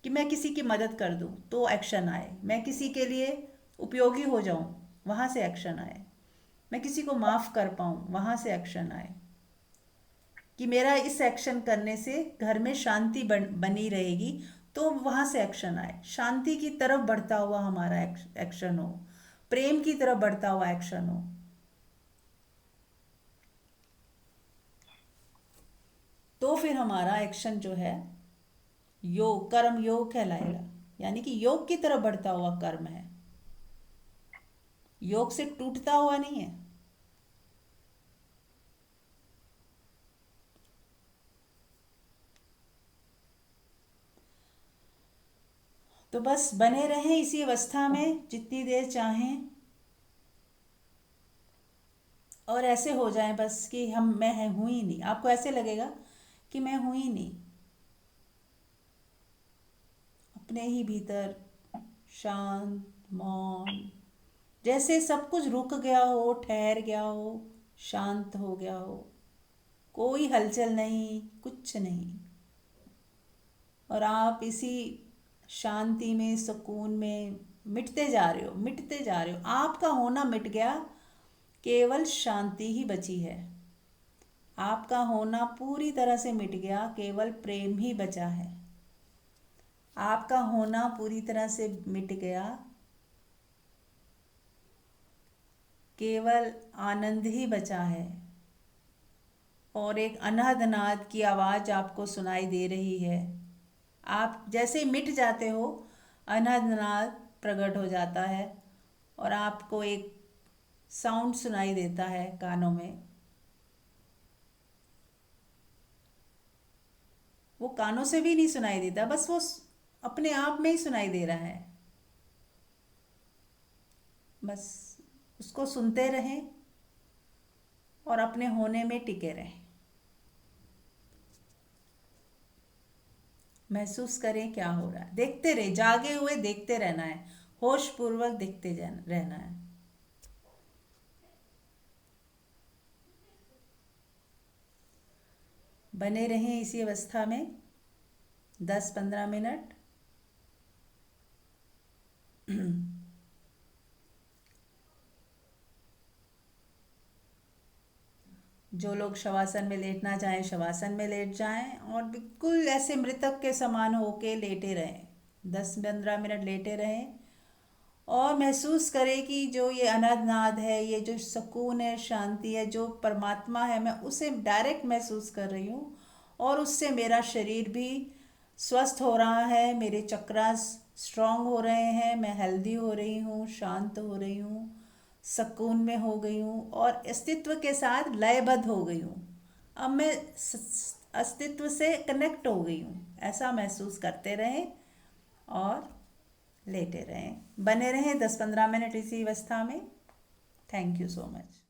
कि मैं किसी की मदद कर दूं तो एक्शन आए, मैं किसी के लिए उपयोगी हो जाऊं, वहां से एक्शन आए, मैं किसी को माफ कर पाऊं, वहां से एक्शन आए, कि मेरा इस एक्शन करने से घर में शांति बनी रहेगी, तो वहां से एक्शन आए, शांति की तरफ बढ़ता हुआ हमारा एक्शन हो, प्रेम की तरफ बढ़ता हुआ एक्शन हो। तो फिर हमारा एक्शन जो है योग, कर्म योग कहलाएगा, यानी कि योग की तरफ बढ़ता हुआ कर्म है, योग से टूटता हुआ नहीं है। तो बस बने रहें इसी अवस्था में जितनी देर चाहें, और ऐसे हो जाएं बस कि मैं हूं ही नहीं, आपको ऐसे लगेगा कि मैं हूं ही नहीं, अपने ही भीतर शांत, मौन, जैसे सब कुछ रुक गया हो, ठहर गया हो, शांत हो गया हो, कोई हलचल नहीं, कुछ नहीं, और आप इसी शांति में, सुकून में मिटते जा रहे हो, मिटते जा रहे हो, आपका होना मिट गया, केवल शांति ही बची है, आपका होना पूरी तरह से मिट गया, केवल प्रेम ही बचा है, आपका होना पूरी तरह से मिट गया, केवल आनंद ही बचा है, और एक अनहद नाद की आवाज़ आपको सुनाई दे रही है। आप जैसे ही मिट जाते हो, अनहद नाद प्रकट हो जाता है, और आपको एक साउंड सुनाई देता है कानों में। वो कानों से भी नहीं सुनाई देता, बस वो अपने आप में ही सुनाई दे रहा है। बस उसको सुनते रहें और अपने होने में टिके रहें। महसूस करें क्या हो रहा है, देखते रहे, जागे हुए देखते रहना है, होश पूर्वक देखते रहना है। बने रहें इसी अवस्था में 10-15 मिनट। जो लोग शवासन में लेटना चाहें शवासन में लेट जाएं, और बिल्कुल ऐसे मृतक के समान होके लेटे रहें, 10-15 मिनट लेटे रहें, और महसूस करें कि जो ये अनहद नाद है, ये जो सुकून है, शांति है, जो परमात्मा है, मैं उसे डायरेक्ट महसूस कर रही हूँ, और उससे मेरा शरीर भी स्वस्थ हो रहा है, मेरे चक्रास स्ट्रांग हो रहे हैं, मैं हेल्दी हो रही हूँ, शांत हो रही हूँ, सुकून में हो गई हूँ, और अस्तित्व के साथ लयबद्ध हो गई हूँ। अब मैं अस्तित्व से कनेक्ट हो गई हूँ, ऐसा महसूस करते रहें और लेटे रहें, बने रहें 10-15 मिनट इसी अवस्था में। Thank you so much.